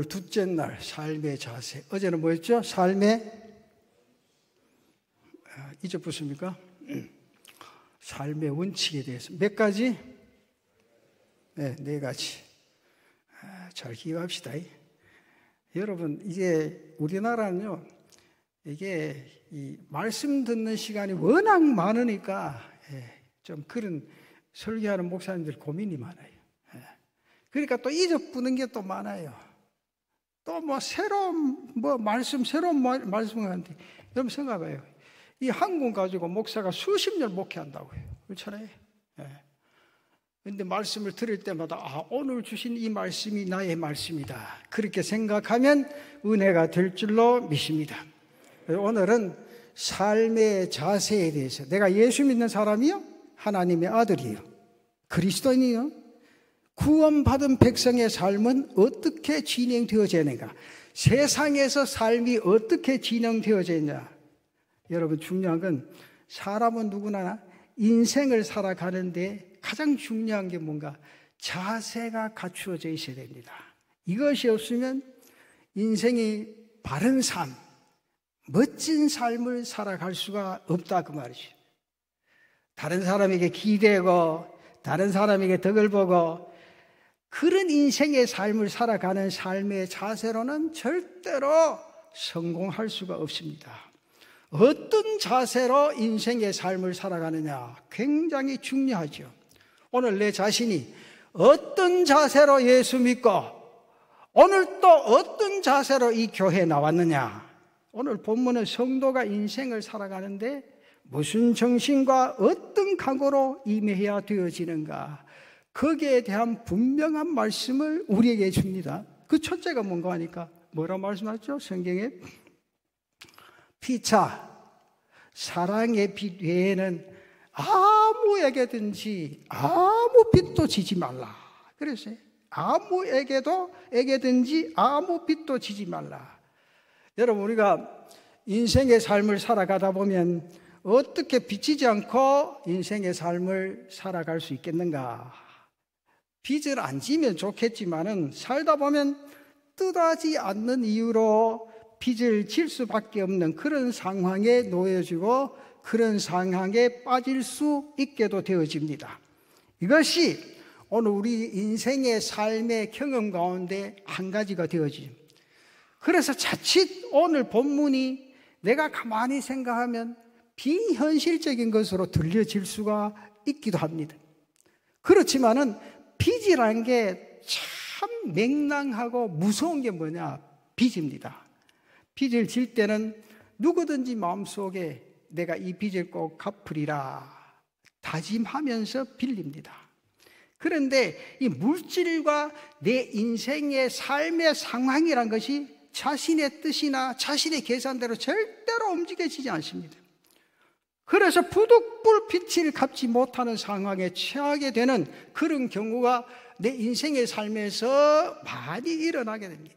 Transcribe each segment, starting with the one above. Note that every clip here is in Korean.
둘째 날 삶의 자세. 어제는 뭐였죠? 잊어보십니까? 삶의 원칙에 대해서 몇 가지? 네, 4가지. 잘 기억합시다. 여러분, 이게 우리나라는요, 이게 이 말씀 듣는 시간이 워낙 많으니까 좀 그런 설교하는 목사님들 고민이 많아요. 그러니까 또 잊어부는 게 또 많아요. 또 뭐 새로운 새로운 말씀을 하는데, 여러분 생각해봐요. 이 한 권 가지고 목사가 수십 년 목회한다고요. 그렇잖아요. 근데 말씀을 들을 때마다 오늘 주신 이 말씀이 나의 말씀이다. 그렇게 생각하면 은혜가 될 줄로 믿습니다. 오늘은 삶의 자세에 대해서, 내가 예수 믿는 사람이요? 하나님의 아들이요? 그리스도인이요? 구원받은 백성의 삶은 어떻게 진행되어지는가? 세상에서 삶이 어떻게 진행되어지느냐? 여러분, 중요한 건 사람은 누구나 인생을 살아가는데 가장 중요한 게 뭔가? 자세가 갖추어져 있어야 됩니다. 이것이 없으면 인생이 바른 삶, 멋진 삶을 살아갈 수가 없다 그 말이죠. 다른 사람에게 기대고 다른 사람에게 덕을 보고 그런 인생의 삶을 살아가는 삶의 자세로는 절대로 성공할 수가 없습니다. 어떤 자세로 인생의 삶을 살아가느냐 굉장히 중요하죠. 오늘 내 자신이 어떤 자세로 예수 믿고 오늘 또 어떤 자세로 이 교회에 나왔느냐. 오늘 본문은 성도가 인생을 살아가는데 무슨 정신과 어떤 각오로 임해야 되어지는가, 거기에 대한 분명한 말씀을 우리에게 줍니다. 그 첫째가 뭔가 하니까 뭐라고 말씀하죠? 성경에 피차, 사랑의 빛 외에는 아무에게든지 아무 빚도 지지 말라. 그랬어요. 아무에게든지 아무 빚도 지지 말라. 여러분, 우리가 인생의 삶을 살아가다 보면 어떻게 빚지지 않고 인생의 삶을 살아갈 수 있겠는가? 빚을 안 지면 좋겠지만은 살다 보면 뜻하지 않는 이유로 빚을 질 수밖에 없는 그런 상황에 놓여지고 그런 상황에 빠질 수 있게도 되어집니다. 이것이 오늘 우리 인생의 삶의 경험 가운데 한 가지가 되어집니다. 그래서 자칫 오늘 본문이 내가 가만히 생각하면 비현실적인 것으로 들려질 수가 있기도 합니다. 그렇지만은 빚이라는 게 참 맹랑하고 무서운 게 뭐냐? 빚입니다. 빚을 질 때는 누구든지 마음속에 내가 이 빚을 꼭 갚으리라 다짐하면서 빌립니다. 그런데 이 물질과 내 인생의 삶의 상황이란 것이 자신의 뜻이나 자신의 계산대로 절대로 움직여지지 않습니다. 그래서 부득불 빚을 갚지 못하는 상황에 처하게 되는 그런 경우가 내 인생의 삶에서 많이 일어나게 됩니다.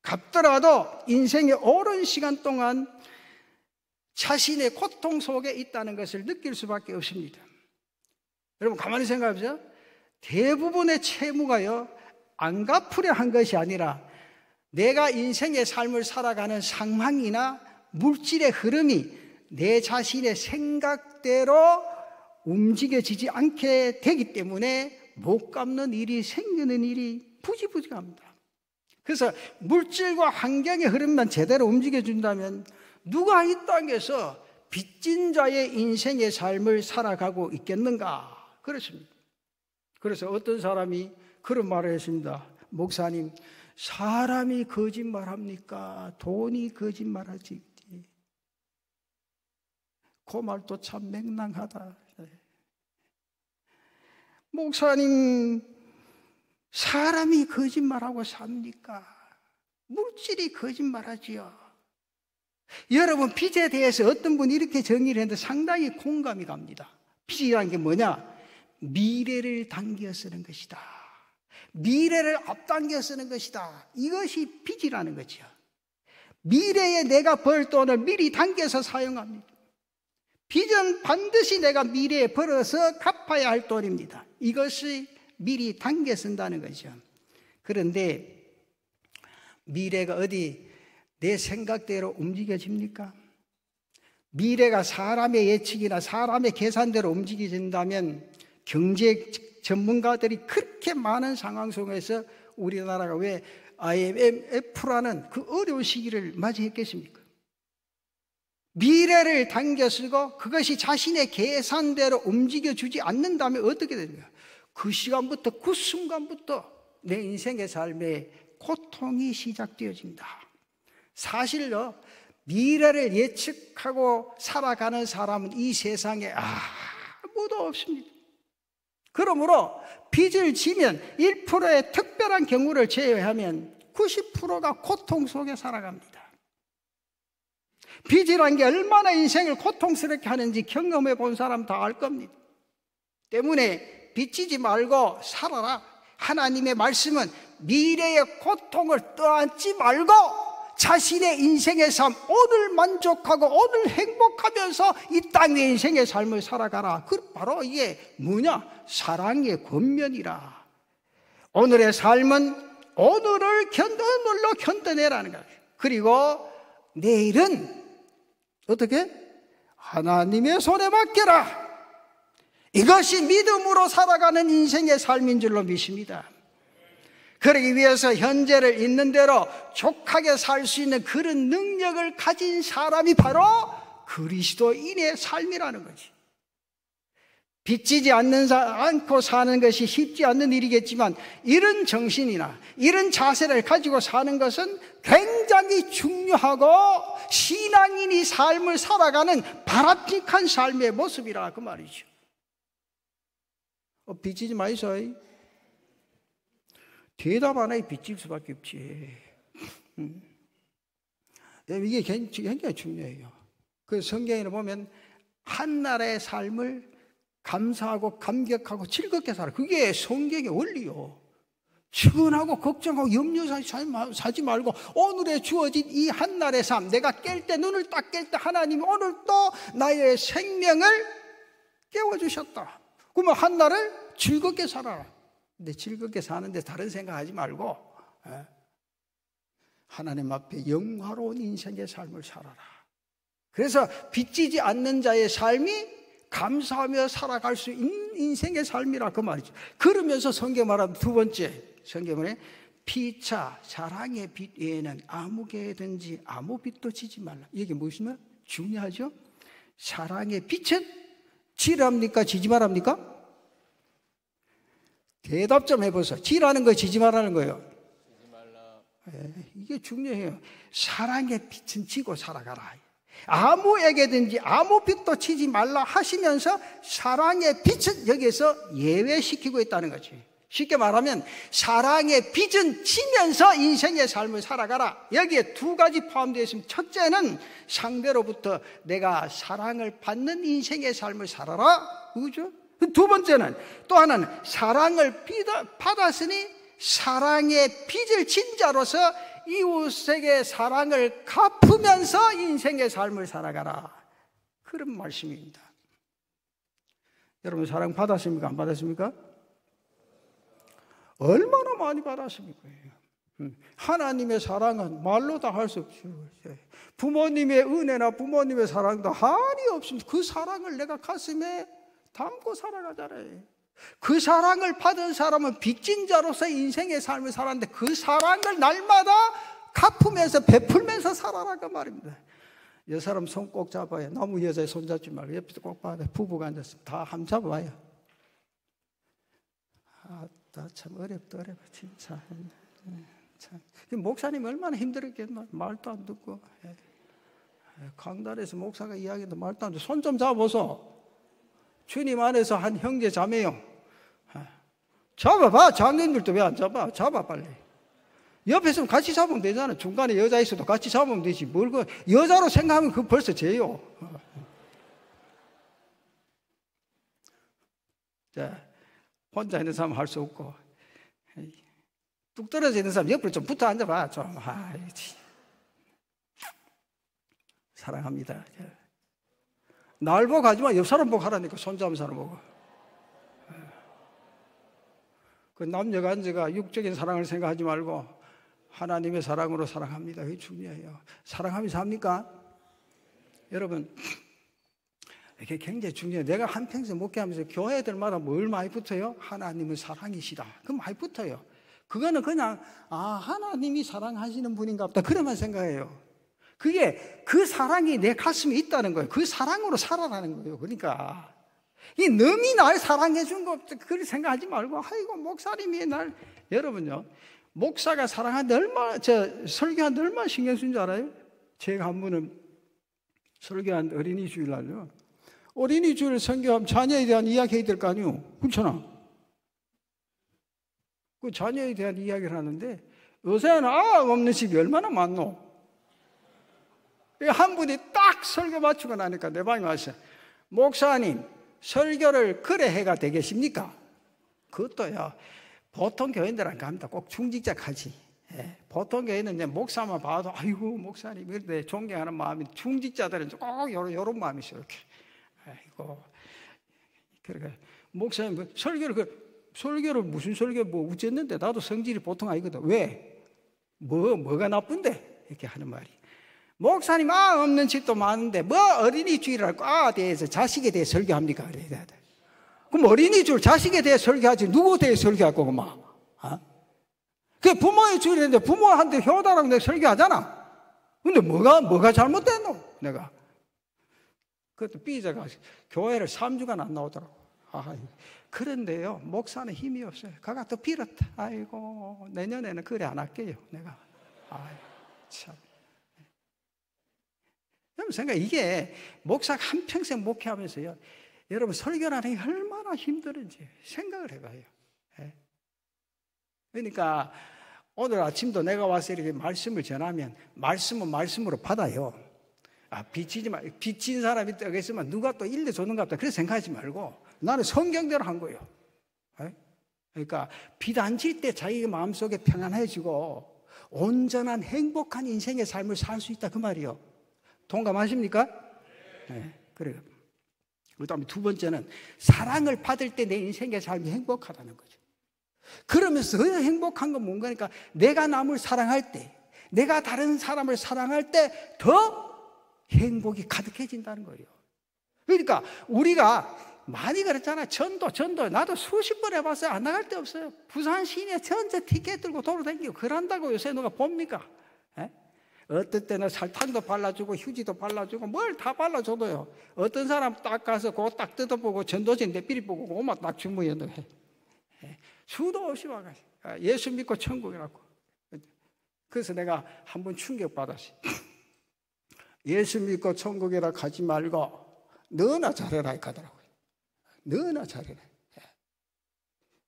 갚더라도 인생의 오랜 시간 동안 자신의 고통 속에 있다는 것을 느낄 수밖에 없습니다. 여러분, 가만히 생각해보세요. 대부분의 채무가요, 안 갚으려 한 것이 아니라 내가 인생의 삶을 살아가는 상황이나 물질의 흐름이 내 자신의 생각대로 움직여지지 않게 되기 때문에 못 갚는 일이 생기는 일이 부지부지합니다. 그래서 물질과 환경의 흐름만 제대로 움직여준다면 누가 이 땅에서 빚진 자의 인생의 삶을 살아가고 있겠는가? 그렇습니다. 그래서 어떤 사람이 그런 말을 했습니다. 목사님, 사람이 거짓말합니까? 돈이 거짓말하지? 그 말도 참 맹랑하다. 목사님, 사람이 거짓말하고 삽니까? 물질이 거짓말하지요. 여러분, 빚에 대해서 어떤 분이 이렇게 정의를 했는데 상당히 공감이 갑니다. 빚이라는 게 뭐냐? 미래를 당겨 쓰는 것이다. 미래를 앞당겨 쓰는 것이다. 이것이 빚이라는 거죠. 미래에 내가 벌 돈을 미리 당겨서 사용합니다. 빚은 반드시 내가 미래에 벌어서 갚아야 할 돈입니다. 이것이 미리 당겨 쓴다는 거죠. 그런데 미래가 어디 내 생각대로 움직여집니까? 미래가 사람의 예측이나 사람의 계산대로 움직여진다면 경제 전문가들이 그렇게 많은 상황 속에서 우리나라가 왜 IMF라는 그 어려운 시기를 맞이했겠습니까? 미래를 당겨쓰고 그것이 자신의 계산대로 움직여주지 않는다면 어떻게 됩니까? 그 시간부터, 그 순간부터 내 인생의 삶에 고통이 시작되어진다. 사실로 미래를 예측하고 살아가는 사람은 이 세상에 아무도 없습니다. 그러므로 빚을 지면 1%의 특별한 경우를 제외하면 90%가 고통 속에 살아갑니다. 빚이란 게 얼마나 인생을 고통스럽게 하는지 경험해 본 사람 다 알 겁니다. 때문에 빚지지 말고 살아라. 하나님의 말씀은 미래의 고통을 떠안지 말고 자신의 인생의 삶, 오늘 만족하고 오늘 행복하면서 이 땅의 인생의 삶을 살아가라. 그 바로 이게 뭐냐? 사랑의 권면이라. 오늘의 삶은 오늘로 견뎌내라는 거예요. 그리고 내일은 어떻게? 하나님의 손에 맡겨라. 이것이 믿음으로 살아가는 인생의 삶인 줄로 믿습니다. 그러기 위해서 현재를 있는 대로 족하게 살 수 있는 그런 능력을 가진 사람이 바로 그리스도인의 삶이라는 거지. 빚지지 않고 사는 것이 쉽지 않는 일이겠지만 이런 정신이나 이런 자세를 가지고 사는 것은 굉장히 중요하고 신앙인이 삶을 살아가는 바람직한 삶의 모습이라 그 말이죠. 빚지지 마이소. 대답 안 해. 빚질 수밖에 없지. 이게 굉장히 중요해요. 그 성경에 보면 한나라의 삶을 감사하고 감격하고 즐겁게 살아. 그게 성경의 원리요. 측은하고 걱정하고 염려하지 말고 오늘에 주어진 이 한날의 삶, 내가 깰 때, 눈을 딱 깰 때 하나님이 오늘 또 나의 생명을 깨워주셨다. 그러면 한날을 즐겁게 살아라. 근데 즐겁게 사는데 다른 생각하지 말고 하나님 앞에 영화로운 인생의 삶을 살아라. 그래서 빚지지 않는 자의 삶이 감사하며 살아갈 수 있는 인생의 삶이라 그 말이죠. 그러면서 성경 말하는 두 번째, 성경에 피차 사랑의 빚 외에는 아무개든지 아무 빚도 지지 말라. 이게 무엇이면 중요하죠. 사랑의 빚은 지랍니까 지지 말합니까? 대답 좀 해보세요. 지라는 거 지지 말라는 거예요. 지지 말라. 이게 중요해요. 사랑의 빚은 지고 살아가라. 아무에게든지 아무 빚도 지지 말라 하시면서 사랑의 빚은 여기에서 예외시키고 있다는 거지. 쉽게 말하면 사랑의 빚은 지면서 인생의 삶을 살아가라. 여기에 두 가지 포함되어 있습니다. 첫째는 상대로부터 내가 사랑을 받는 인생의 삶을 살아라. 그죠? 두 번째는 또 하나는 사랑을 받았으니 사랑의 빚을 진 자로서 이웃에게 사랑을 갚으면서 인생의 삶을 살아가라. 그런 말씀입니다. 여러분 사랑 받았습니까? 안 받았습니까? 얼마나 많이 받았습니까? 하나님의 사랑은 말로 다 할 수 없죠. 부모님의 은혜나 부모님의 사랑도 한이 없습니다. 그 사랑을 내가 가슴에 담고 살아가잖아요. 그 사랑을 받은 사람은 빚진 자로서 인생의 삶을 살았는데 그 사랑을 날마다 갚으면서 베풀면서 살아라 그 말입니다. 여 사람 손 꼭 잡아요. 너무 여자의 손 잡지 말고 옆에서 꼭 봐야 돼. 부부가 앉았으면 다 함 잡아봐요. 나 참 어렵다 진짜. 참. 목사님 얼마나 힘들었겠나. 말도 안 듣고 강단에서 목사가 이야기도 말도 안 듣고 손 좀 잡아서 주님 안에서 한 형제 자매요. 잡아봐. 장년들도 왜 안 잡아? 잡아 빨리. 옆에 있으면 같이 잡으면 되잖아. 중간에 여자 있어도 같이 잡으면 되지. 뭘 그 여자로 생각하면 그 벌써 죄요. 자, 혼자 있는 사람 할 수 없고 뚝 떨어져 있는 사람 옆으로 좀 붙어 앉아봐. 좀 사랑합니다. 날 보고 하지만 옆 사람 보고 하라니까. 손잡은 사람 보고. 그 남녀가 앉아가 육적인 사랑을 생각하지 말고 하나님의 사랑으로 사랑합니다. 그게 중요해요. 사랑하면서 합니까? 여러분, 이게 굉장히 중요해요. 내가 한평생 목회하면서 교회들마다 뭘 많이 붙어요? 하나님은 사랑이시다. 그럼 많이 붙어요. 그거는 그냥 하나님이 사랑하시는 분인가 보다 그래만 생각해요. 그게 그 사랑이 내 가슴에 있다는 거예요. 그 사랑으로 살아라는 거예요. 그러니까 이 남이 날 사랑해 준 거 그렇게 생각하지 말고 아이고 목사님이 날 여러분요. 목사가 사랑하는데 얼마나 설교하는데 얼마나 신경 쓴 줄 알아요? 제가 한 번은 설교한 어린이 주일날요. 어린이 주일 설교하면 자녀에 대한 이야기 해야 될 거 아니에요. 그렇잖아. 그 자녀에 대한 이야기를 하는데 요새는 아가 없는 집이 얼마나 많노? 한 분이 딱 설교 마치고 나니까 내 방에 왔어요. 목사님, 설교를 그래 해가 되겠습니까? 그것도요, 보통 교인들은 갑니다. 꼭 중직자 가지. 예, 보통 교인은 이제 목사만 봐도, 아이고, 목사님, 이런데 존경하는 마음이, 중직자들은 꼭 요런 마음이 있어요, 이렇게. 아이고. 그러니까, 목사님, 설교를 무슨 설교, 어쨌는데, 나도 성질이 보통 아니거든. 왜? 뭐가 나쁜데? 이렇게 하는 말이. 목사님, 없는 집도 많은데, 어린이 주일이라고, 대해서 자식에 대해 설교합니까? 그래야 돼. 그럼 어린이 주일 자식에 대해 설교하지, 누구에 대해 설교할 거고, 그 부모의 주일인데, 부모한테 효도라고 내가 설교하잖아. 근데 뭐가 잘못됐노? 내가. 그것도 삐져가 교회를 3주간 안 나오더라고. 그런데요, 목사는 힘이 없어요. 가가 또 빌었다. 아이고, 내년에는 그래 안 할게요, 내가. 참. 여러분 생각 이게 목사가 한평생 목회하면서요, 여러분 설교라는 게 얼마나 힘들은지 생각을 해봐요. 예? 그러니까 오늘 아침도 내가 와서 이렇게 말씀을 전하면 말씀은 말씀으로 받아요. 비치지 마. 비친 사람이 떠 있으면 누가 또 일러주는가 보다. 그렇게 생각하지 말고 나는 성경대로 한 거예요. 예? 그러니까 비단칠 때 자기 마음속에 평안해지고 온전한 행복한 인생의 삶을 살 수 있다 그 말이요. 동감하십니까? 네, 그래요. 그 다음에 두 번째는 사랑을 받을 때 내 인생의 삶이 행복하다는 거죠. 그러면서 그 행복한 건 뭔가니까 내가 남을 사랑할 때, 내가 다른 사람을 사랑할 때 더 행복이 가득해진다는 거예요. 그러니까 우리가 많이 그랬잖아요. 전도. 나도 수십 번 해봤어요. 안 나갈 데 없어요. 부산 시내 전체 티켓 들고 돌아다니고 그런다고 요새 누가 봅니까? 에? 어떨 때는 설탕도 발라주고 휴지도 발라주고 뭘 다 발라줘도요. 어떤 사람 딱 가서 그거 딱 뜯어보고 전도지 내삐리 보고 그것만 딱 주무해. 수도 없이 와가지고 예수 믿고 천국이라고. 그래서 내가 한번 충격받았어요. 예수 믿고 천국이라 가지 말고 너나 잘해라 하더라고요. 너나 잘해라.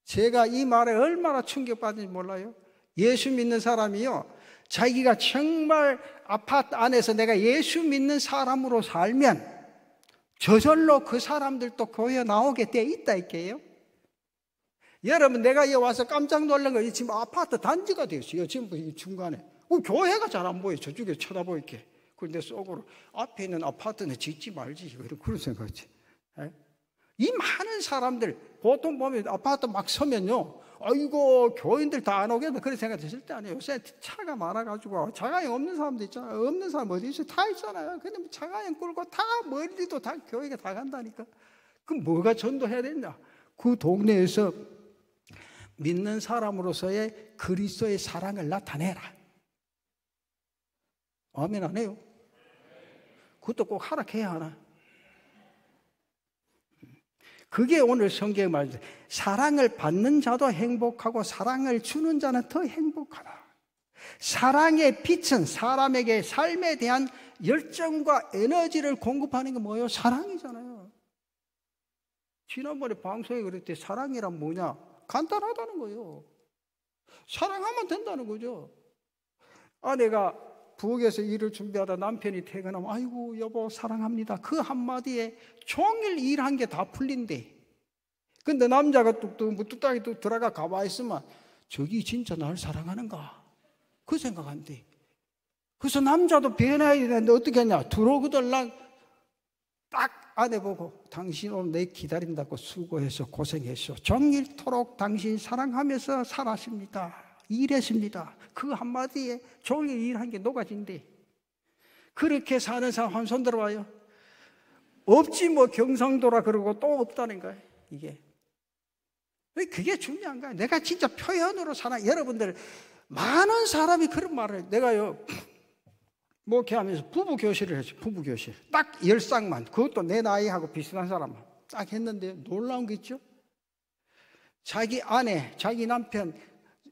제가 이 말에 얼마나 충격받은지 몰라요. 예수 믿는 사람이요, 자기가 정말 아파트 안에서 내가 예수 믿는 사람으로 살면 저절로 그 사람들도 교회 나오게 돼 있다 이게요. 여러분, 내가 여기 와서 깜짝 놀란 거 지금 아파트 단지가 됐어요. 지금 중간에 교회가 잘 안 보여. 저쪽에 쳐다보이게. 그런데 속으로 앞에 있는 아파트는 짓지 말지 그런 생각이지. 이 많은 사람들 보통 보면 아파트 막 서면요, 아이고 교인들 다 안 오겠다 그런 생각 드실 때 아니에요. 요새 차가 많아가지고 자가용 없는 사람도 있잖아요. 없는 사람 어디 있어요? 다 있잖아요. 근데 차가용 끌고 다 멀리도 다 교회가 다 간다니까. 그럼 뭐가 전도해야 되냐? 그 동네에서 믿는 사람으로서의 그리스도의 사랑을 나타내라. 아멘 안 해요? 그것도 꼭 하락해야 하나? 그게 오늘 성경의 말이죠. 사랑을 받는 자도 행복하고 사랑을 주는 자는 더 행복하다. 사랑의 빛은 사람에게 삶에 대한 열정과 에너지를 공급하는 게 뭐예요? 사랑이잖아요. 지난번에 방송에 그랬더니 사랑이란 뭐냐? 간단하다는 거예요. 사랑하면 된다는 거죠. 아내가 부엌에서 일을 준비하다 남편이 퇴근하면 아이고 여보 사랑합니다. 그 한마디에 종일 일한 게 다 풀린대. 근데 남자가 뚝딱이 뚝 들어가 가만히 있으면 저기 진짜 날 사랑하는가? 그 생각한대. 그래서 남자도 변해야 되는데 어떻게 했냐? 들어오더랑 딱 아내 보고 당신 오늘 내 기다린다고 수고해서 고생했어. 종일토록 당신 사랑하면서 살았습니다. 일했습니다. 그 한마디에 종일 일한 게 녹아진대. 그렇게 사는 사람 한 손 들어봐요. 없지 뭐 경상도라 그러고 또 없다는 거예요. 이게 그게 중요한 거예요. 내가 진짜 표현으로 여러분들 많은 사람이 그런 말을 해요. 내가요 목회하면서 부부 교실을 했죠. 부부 교실 딱 10쌍만, 그것도 내 나이하고 비슷한 사람만 딱 했는데 놀라운 게 있죠. 자기 아내, 자기 남편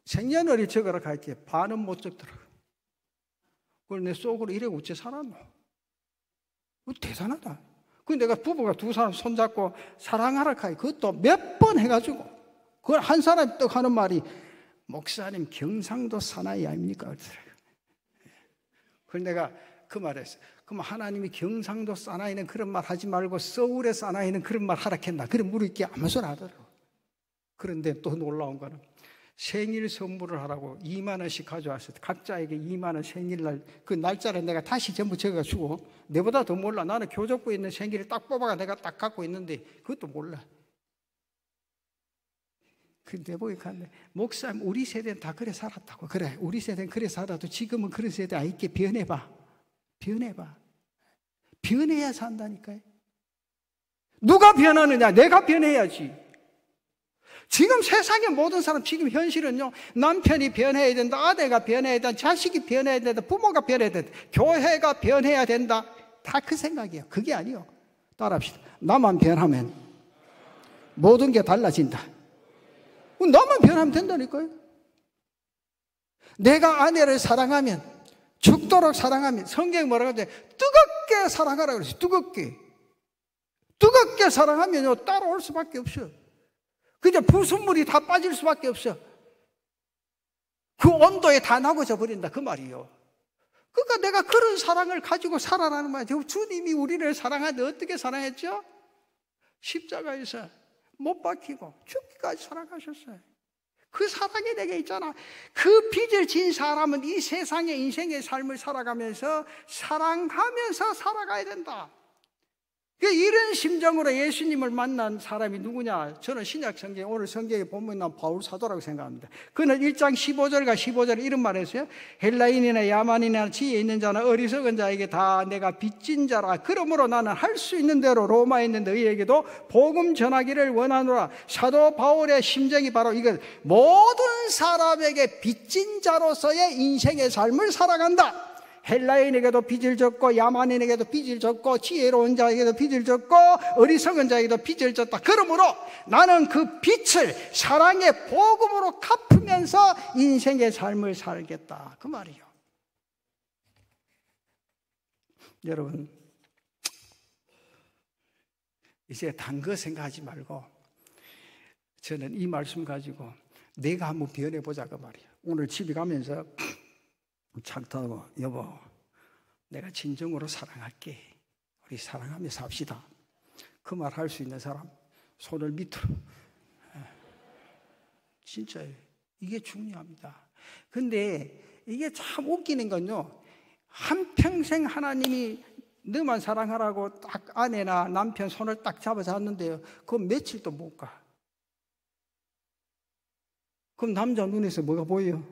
생년월일 적으라 할게 반은 못 적더라고요. 그걸 내 속으로 이래 어째 살았노? 대단하다. 그 내가 부부가 두 사람 손잡고 사랑하라 하니 그것도 몇 번 해가지고 그걸 한 사람이 떡 하는 말이 목사님 경상도 사나이 아닙니까? 그러더라고요. 그래서 내가 그 말했어요. 그럼 하나님이 경상도 사나이는 그런 말 하지 말고 서울의 사나이는 그런 말 하라 했나? 그런 물을게 아무 소리 하더라고요. 그런데 또 놀라운 거는 생일 선물을 하라고 2만 원씩 가져왔어요. 각자에게 2만 원 생일날 그 날짜를 내가 다시 전부 적어주고 내보다 더 몰라. 나는 교적부에 있는 생일을 딱 뽑아가 내가 딱 갖고 있는데 그것도 몰라. 근데 보니까 목사님 우리 세대는 다 그래 살았다고. 그래 우리 세대는 그래 살아도 지금은 그런 세대 아니게 변해봐. 변해야 산다니까요. 누가 변하느냐? 내가 변해야지. 지금 세상의 모든 사람 지금 현실은요 남편이 변해야 된다, 아내가 변해야 된다, 자식이 변해야 된다, 부모가 변해야 된다, 교회가 변해야 된다. 다 그 생각이에요. 그게 아니요. 따라합시다. 나만 변하면 모든 게 달라진다. 나만 변하면 된다니까요. 내가 아내를 사랑하면 죽도록 사랑하면 성경이 뭐라고 하죠? 뜨겁게 사랑하라고 그랬어요. 뜨겁게 사랑하면요 따라올 수밖에 없어요. 그냥 불순물이 다 빠질 수밖에 없어. 그 온도에 다 나고져 버린다 그 말이에요. 그러니까 내가 그런 사랑을 가지고 살아라는 말이에요. 주님이 우리를 사랑하는데 어떻게 사랑했죠? 십자가에서 못 박히고 죽기까지 사랑하셨어요. 그 사랑이 내게 있잖아. 그 빚을 진 사람은 이 세상의 인생의 삶을 살아가면서 사랑하면서 살아가야 된다. 이런 심정으로 예수님을 만난 사람이 누구냐? 저는 신약 성경, 오늘 성경에 보면 난 바울 사도라고 생각합니다. 그는 1장 15절과 15절에 이런 말을 했어요. 헬라인이나 야만인이나 지혜 있는 자나 어리석은 자에게 다 내가 빚진 자라. 그러므로 나는 할 수 있는 대로 로마에 있는 너희에게도 복음 전하기를 원하노라. 사도 바울의 심정이 바로 이것. 모든 사람에게 빚진 자로서의 인생의 삶을 살아간다. 헬라인에게도 빚을 졌고 야만인에게도 빚을 졌고 지혜로운 자에게도 빚을 졌고 어리석은 자에게도 빚을 졌다. 그러므로 나는 그 빚을 사랑의 복음으로 갚으면서 인생의 삶을 살겠다. 그 말이요. 여러분 이제 단 거 생각하지 말고 저는 이 말씀 가지고 내가 한번 변해보자 그 말이에요. 오늘 집에 가면서 차 타고 여보 내가 진정으로 사랑할게. 우리 사랑하며 삽시다. 그 말 할 수 있는 사람 손을 밑으로. 진짜예요. 이게 중요합니다. 근데 이게 참 웃기는 건요 한평생 하나님이 너만 사랑하라고 딱 아내나 남편 손을 딱 잡아잡는데요 그건 며칠도 못 가. 그럼 남자 눈에서 뭐가 보여요?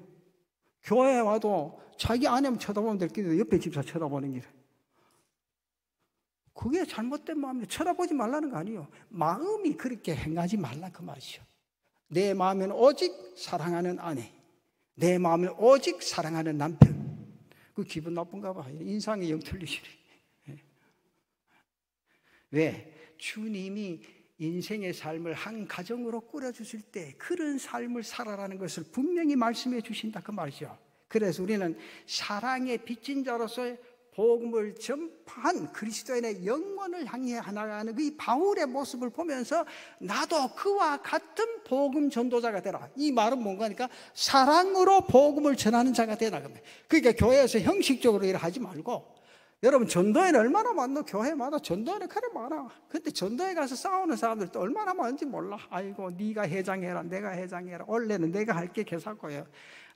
교회에 와도 자기 아내만 쳐다보면 될 게 옆에 집사 쳐다보는 길. 그게 잘못된 마음이에요. 쳐다보지 말라는 거 아니에요. 마음이 그렇게 행하지 말라 그 말이죠. 내 마음은 오직 사랑하는 아내, 내 마음은 오직 사랑하는 남편. 그 기분 나쁜가 봐. 인상이 영 틀리시네. 왜? 주님이 인생의 삶을 한 가정으로 꾸려주실 때 그런 삶을 살아라는 것을 분명히 말씀해 주신다 그 말이죠. 그래서 우리는 사랑의 빚진 자로서의 복음을 전파한 그리스도인의 영혼을 향해 나가는 이 바울의 모습을 보면서 나도 그와 같은 복음 전도자가 되라. 이 말은 뭔가 하니까 사랑으로 복음을 전하는 자가 되라. 그러니까 교회에서 형식적으로 일을 하지 말고 여러분 전도회는 얼마나 많노? 교회마다 전도회는 그래 많아. 근데 전도회 가서 싸우는 사람들도 얼마나 많은지 몰라. 아이고 네가 회장해라 내가 회장해라 원래는 내가 할게 개사고요.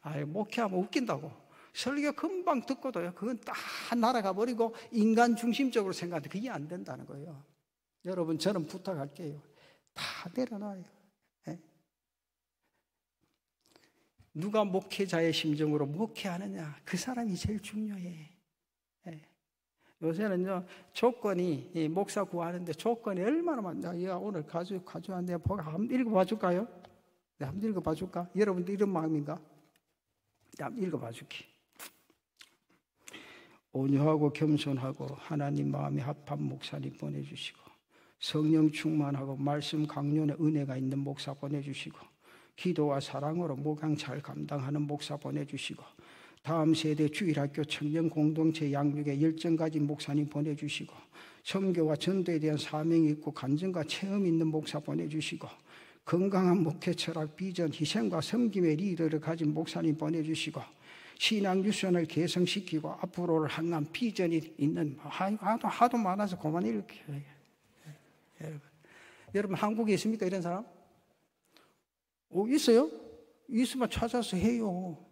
아이고 목회하면 웃긴다고. 설교 금방 듣고도요 그건 다 날아가 버리고 인간 중심적으로 생각하는데 그게 안 된다는 거예요. 여러분 저는 부탁할게요. 다 내려놔요. 네? 누가 목회자의 심정으로 목회하느냐, 그 사람이 제일 중요해. 요새는요, 조건이, 이 목사 구하는데 조건이 얼마나 많냐. 얘가 오늘 가져왔는데 한번 읽어봐 줄까요? 네, 한번 읽어봐 줄까? 여러분도 이런 마음인가? 네, 한번 읽어봐 줄게. 온유하고 겸손하고 하나님 마음에 합한 목사님 보내주시고, 성령 충만하고 말씀 강론의 은혜가 있는 목사 보내주시고, 기도와 사랑으로 목양 잘 감당하는 목사 보내주시고, 다음 세대 주일학교 청년 공동체 양육에 열정 가진 목사님 보내주시고, 선교와 전도에 대한 사명이 있고 간증과 체험 있는 목사 보내주시고, 건강한 목회 철학 비전 희생과 섬김의 리더를 가진 목사님 보내주시고, 신앙 유선을 개성시키고 앞으로를 향한 비전이 있는, 하도 많아서 그만 이렇게. 여러분 한국에 있습니까 이런 사람? 있어요? 있으면 찾아서 해요.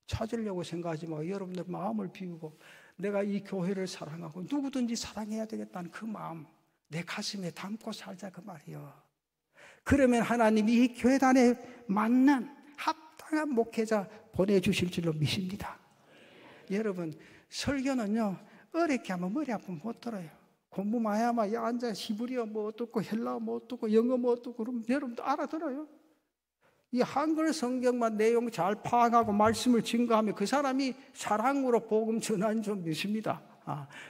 찾으려고 생각하지 마. 여러분들 마음을 비우고 내가 이 교회를 사랑하고 누구든지 사랑해야 되겠다는 그 마음 내 가슴에 담고 살자 그 말이에요. 그러면 하나님이 이 교회단에 맞는 합당한 목회자 보내주실 줄로 믿습니다. 여러분 설교는요 어렵게 하면 머리 아프면 못 들어요. 공부 많이 하면 앉아 히브리어 뭐 어떻고 헬라어 뭐 어떻고 영어 뭐 어떻고 그러면 여러분도 알아들어요. 이 한글 성경만 내용 잘 파악하고 말씀을 증거하면 그 사람이 사랑으로 복음 전하는 줄 믿습니다.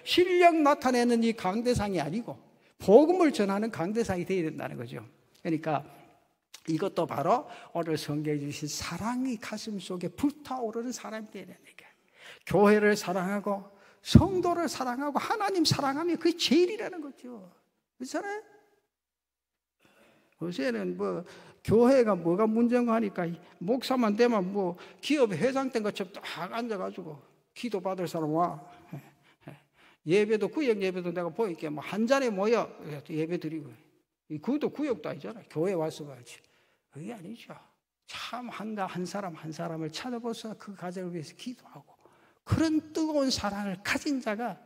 실력 나타내는 이 강대상이 아니고 복음을 전하는 강대상이 되어야 된다는 거죠. 그러니까 이것도 바로 오늘 성경에 주신 사랑이 가슴 속에 불타오르는 사람이 되어야 되니까 교회를 사랑하고 성도를 사랑하고 하나님 사랑하면 그게 제일이라는 거죠. 그렇잖아요? 요새는 뭐 교회가 뭐가 문제인가 하니까 목사만 되면 뭐 기업 회장 된 것처럼 딱 앉아가지고 기도 받을 사람 와. 예배도 구역 예배도 내가 보니까 뭐 한 잔에 모여 예배 드리고 그것도 구역도 아니잖아. 교회 와서 봐야지. 그게 아니죠. 참 한 사람 한 사람을 찾아보서 그 가정을 위해서 기도하고 그런 뜨거운 사랑을 가진 자가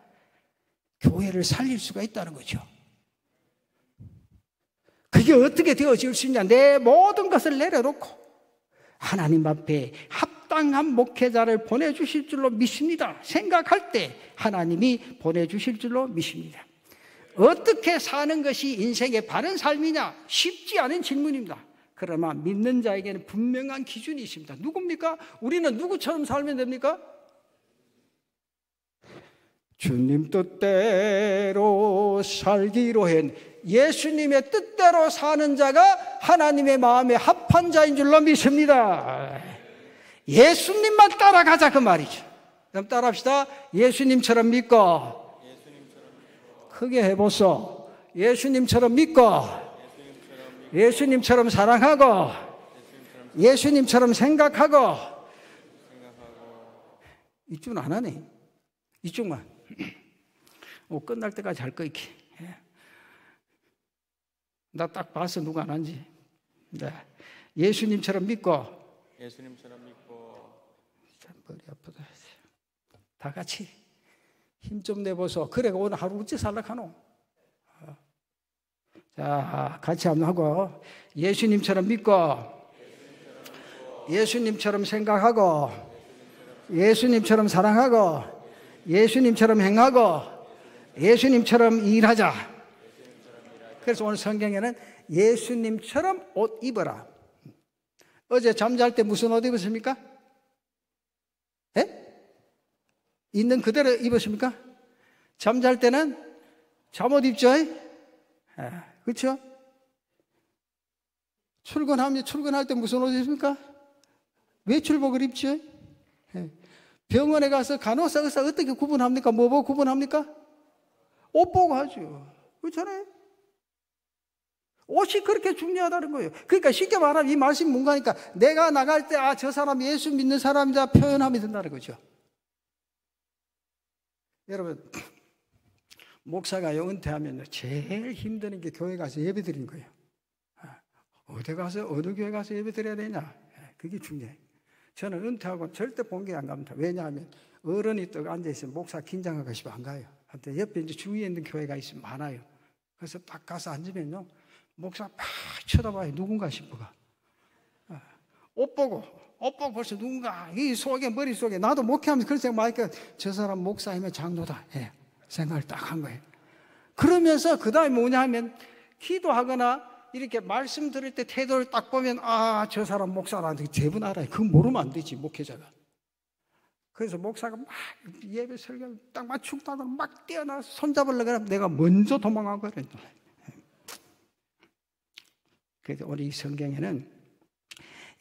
교회를 살릴 수가 있다는 거죠. 그게 어떻게 되어질 수 있냐? 내 모든 것을 내려놓고 하나님 앞에 합당한 목회자를 보내주실 줄로 믿습니다. 생각할 때 하나님이 보내주실 줄로 믿습니다. 어떻게 사는 것이 인생의 바른 삶이냐? 쉽지 않은 질문입니다. 그러나 믿는 자에게는 분명한 기준이 있습니다. 누굽니까? 우리는 누구처럼 살면 됩니까? 주님 뜻대로 살기로 한 예수님의 뜻대로 사는 자가 하나님의 마음에 합한 자인 줄로 믿습니다. 예수님만 따라가자 그 말이죠. 그럼 따라합시다. 예수님처럼 믿고 크게 해보소. 예수님처럼 믿고 예수님처럼 사랑하고 예수님처럼 생각하고 이쪽은 안 하네. 이쪽만 끝날 때까지 할 거 있기. 나 딱 봐서 누가 안 한지. 네. 예수님처럼 믿고 참 머리 아프다. 다 같이 힘 좀 내보소. 그래 오늘 하루 어찌 살락하노? 자 같이 한번 하고 예수님처럼 믿고 예수님처럼 생각하고 예수님처럼 사랑하고 예수님처럼 행하고 예수님처럼 일하자. 그래서 오늘 성경에는 예수님처럼 옷 입어라. 어제 잠잘 때 무슨 옷 입었습니까? 예? 있는 그대로 입었습니까? 잠잘 때는 잠옷 입죠? 그렇죠? 출근할 때 무슨 옷 입습니까? 외출복을 입죠? 병원에 가서 간호사 의사 어떻게 구분합니까? 뭐 보고 구분합니까? 옷 보고 하죠. 그렇잖아요? 옷이 그렇게 중요하다는 거예요. 그러니까 쉽게 말하면 이 말씀이 뭔가 하니까 내가 나갈 때 저 사람 예수 믿는 사람이다 표현하면 된다는 거죠. 여러분 목사가 은퇴하면 제일 힘드는 게 교회 가서 예배 드리는 거예요. 어디 가서 어느 교회 가서 예배 드려야 되냐? 그게 중요해요. 저는 은퇴하고 절대 본교회 안 갑니다. 왜냐하면 어른이 또 앉아있으면 목사 긴장하고 싶어 안 가요. 근데 옆에 이제 주위에 있는 교회가 있으면 많아요. 그래서 딱 가서 앉으면요 목사 막 쳐다봐요. 누군가 싶어가 옷 보고 오빠 벌써 누군가 이 속에 머릿속에 나도 목회하면서 그런 생각하니까 저 사람 목사이면 장로다 생각을 딱 한 거예요. 그러면서 그 다음에 뭐냐 하면 기도하거나 이렇게 말씀 들을 때 태도를 딱 보면 저 사람 목사라는 게 대부분 알아요. 그거 모르면 안 되지 목회자가. 그래서 목사가 막 예배 설교 딱 맞추고 나서 막 뛰어나서 손잡으려고 하면 내가 먼저 도망간 거예요. 그래서 오늘 이 성경에는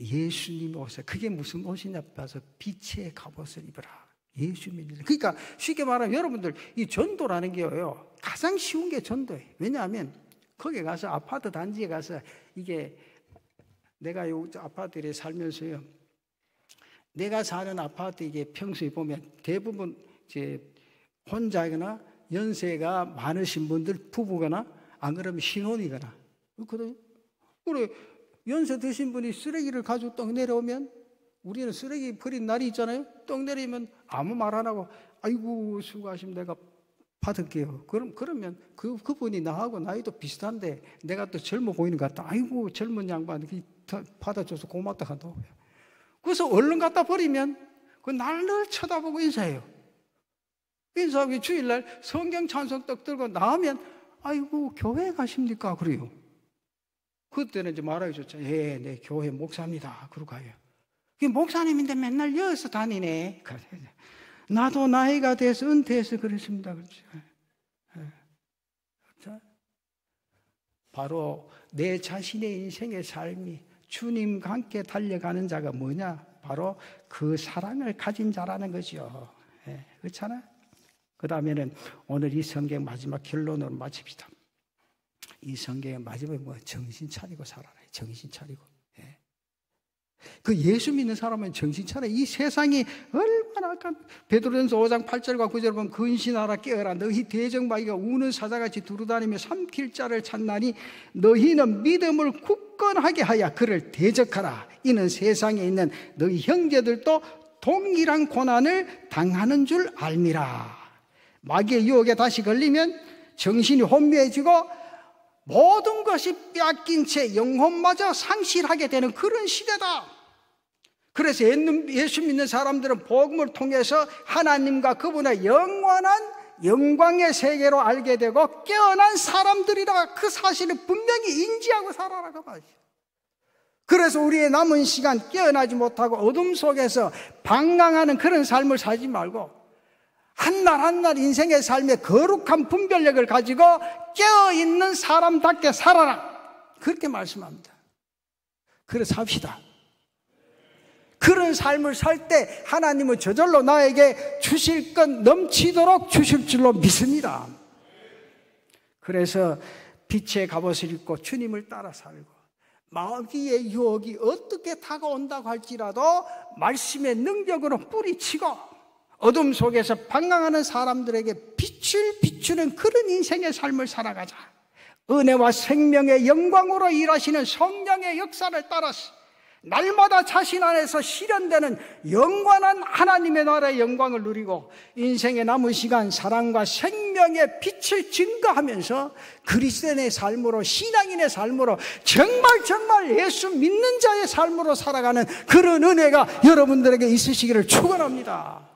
예수님이 오셔서 그게 무슨 옷이냐 봐서 빛의 갑옷을 입으라. 예수 믿는. 그러니까 쉽게 말하면 여러분들 이 전도라는 게요 가장 쉬운 게 전도예요. 왜냐하면 거기 가서 아파트 단지에 가서 이게 내가 요 아파트에 살면서요 내가 사는 아파트 이게 평소에 보면 대부분 이제 혼자거나 연세가 많으신 분들 부부거나 안 그러면 신혼이거나 그렇거든요. 그래 연세 드신 분이 쓰레기를 가지고 떡 내려오면 우리는 쓰레기 버린 날이 있잖아요. 떡 내리면 아무 말 안 하고 아이고 수고하시면 내가 받을게요. 그러면 그분이 나하고 나이도 비슷한데 내가 또 젊어 보이는 것 같다. 아이고 젊은 양반 받아줘서 고맙다 한다고요. 그래서 얼른 갖다 버리면 그 날을 쳐다보고 인사해요. 인사하고 주일날 성경 찬송 떡 들고 나오면 아이고 교회 가십니까? 그래요. 그때는 이제 말하기조차 네 교회 목사입니다. 그러고 가요. 목사님인데 맨날 여기서 다니네. 나도 나이가 돼서 은퇴해서 그랬습니다. 그렇죠? 바로 내 자신의 인생의 삶이 주님과 함께 달려가는 자가 뭐냐? 바로 그 사랑을 가진 자라는 거죠. 그렇잖아요? 그 다음에는 오늘 이 성경 마지막 결론으로 마칩시다. 이 성경의 마지막에 뭐 정신 차리고 살아라. 정신 차리고. 그 예수 믿는 사람은 정신 차려. 이 세상이 얼마나 아까 베드로전서 5장 8절과 9절 보면 근신하라 깨어라 너희 대적마귀가 우는 사자같이 두루다니며 삼킬 자를 찾나니 너희는 믿음을 굳건하게 하여 그를 대적하라. 이는 세상에 있는 너희 형제들도 동일한 고난을 당하는 줄 알미라. 마귀의 유혹에 다시 걸리면 정신이 혼미해지고 모든 것이 빼앗긴 채 영혼마저 상실하게 되는 그런 시대다. 그래서 예수 믿는 사람들은 복음을 통해서 하나님과 그분의 영원한 영광의 세계로 알게 되고 깨어난 사람들이라 그 사실을 분명히 인지하고 살아라고 말이죠. 그래서 우리의 남은 시간 깨어나지 못하고 어둠 속에서 방황하는 그런 삶을 살지 말고 한 날 한 날 인생의 삶에 거룩한 분별력을 가지고 깨어있는 사람답게 살아라. 그렇게 말씀합니다. 그래서 삽시다. 그런 삶을 살 때 하나님은 저절로 나에게 주실 것 넘치도록 주실 줄로 믿습니다. 그래서 빛의 갑옷을 입고 주님을 따라 살고 마귀의 유혹이 어떻게 다가온다고 할지라도 말씀의 능력으로 뿌리치고 어둠 속에서 방황하는 사람들에게 빛을 비추는 그런 인생의 삶을 살아가자. 은혜와 생명의 영광으로 일하시는 성령의 역사를 따라서 날마다 자신 안에서 실현되는 영원한 하나님의 나라의 영광을 누리고 인생의 남은 시간 사랑과 생명의 빛을 증거하면서 그리스도인의 삶으로 신앙인의 삶으로 정말 예수 믿는 자의 삶으로 살아가는 그런 은혜가 여러분들에게 있으시기를 축원합니다.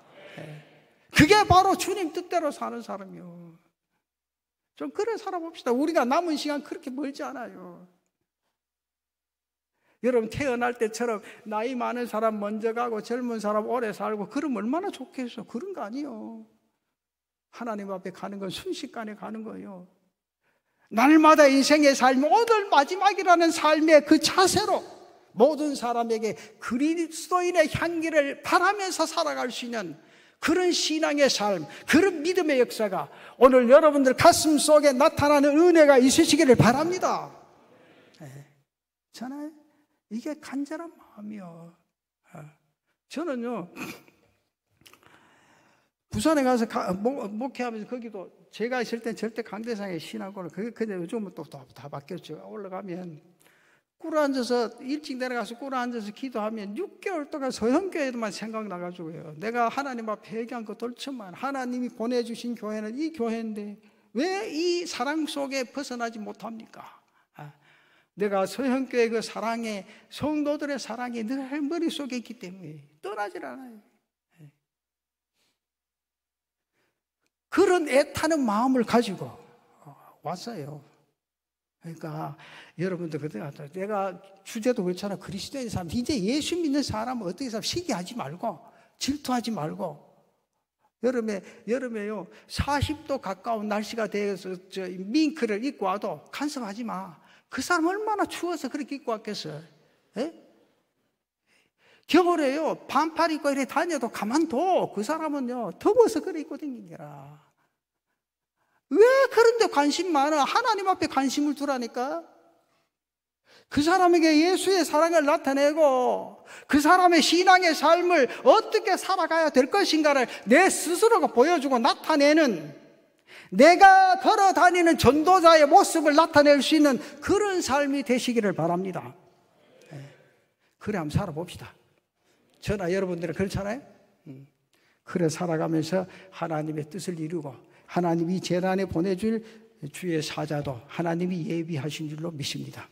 그게 바로 주님 뜻대로 사는 사람이요. 좀 그래 살아봅시다. 우리가 남은 시간 그렇게 멀지 않아요. 여러분 태어날 때처럼 나이 많은 사람 먼저 가고 젊은 사람 오래 살고 그러면 얼마나 좋겠어. 그런 거 아니에요. 하나님 앞에 가는 건 순식간에 가는 거예요. 날마다 인생의 삶이 오늘 마지막이라는 삶의 그 자세로 모든 사람에게 그리스도인의 향기를 바라면서 살아갈 수 있는 그런 신앙의 삶, 그런 믿음의 역사가 오늘 여러분들 가슴 속에 나타나는 은혜가 있으시기를 바랍니다. 있잖아요. 이게 간절한 마음이요. 저는요 부산에 가서 목회하면서 거기도 제가 있을 땐 절대 강대상에 신하고는 근데 요즘은 또 다 바뀌었죠. 올라가면 꿇어 앉아서 일찍 내려가서 꿇어 앉아서 기도하면 6개월 동안 서형교회만 생각나가지고요. 내가 하나님 앞에 회개한 거 돌처만 하나님이 보내주신 교회는 이 교회인데 왜 이 사랑 속에 벗어나지 못합니까? 내가 서현교회 그 사랑에, 성도들의 사랑이 늘 머릿속에 있기 때문에 떠나질 않아요. 그런 애타는 마음을 가지고 왔어요. 그러니까 여러분들 그때 내가 주제도 그렇잖아. 그리스도인 사람, 이제 예수 믿는 사람은 어떻게 사람 시기하지 말고 질투하지 말고 여름에요 40도 가까운 날씨가 되어서 밍크를 입고 와도 간섭하지 마. 그 사람 얼마나 추워서 그렇게 입고 왔겠어요. 에? 겨울에요 반팔 입고 이렇게 다녀도 가만둬. 그 사람은요 더워서 그래 입고 다니는 거라. 왜 그런데 관심 많아? 하나님 앞에 관심을 두라니까. 그 사람에게 예수의 사랑을 나타내고 그 사람의 신앙의 삶을 어떻게 살아가야 될 것인가를 내 스스로가 보여주고 나타내는, 내가 걸어다니는 전도자의 모습을 나타낼 수 있는 그런 삶이 되시기를 바랍니다. 그래 한번 살아봅시다. 저나 여러분들은 그렇잖아요. 그래 살아가면서 하나님의 뜻을 이루고 하나님이 재단에 보내줄 주의 사자도 하나님이 예비하신 줄로 믿습니다.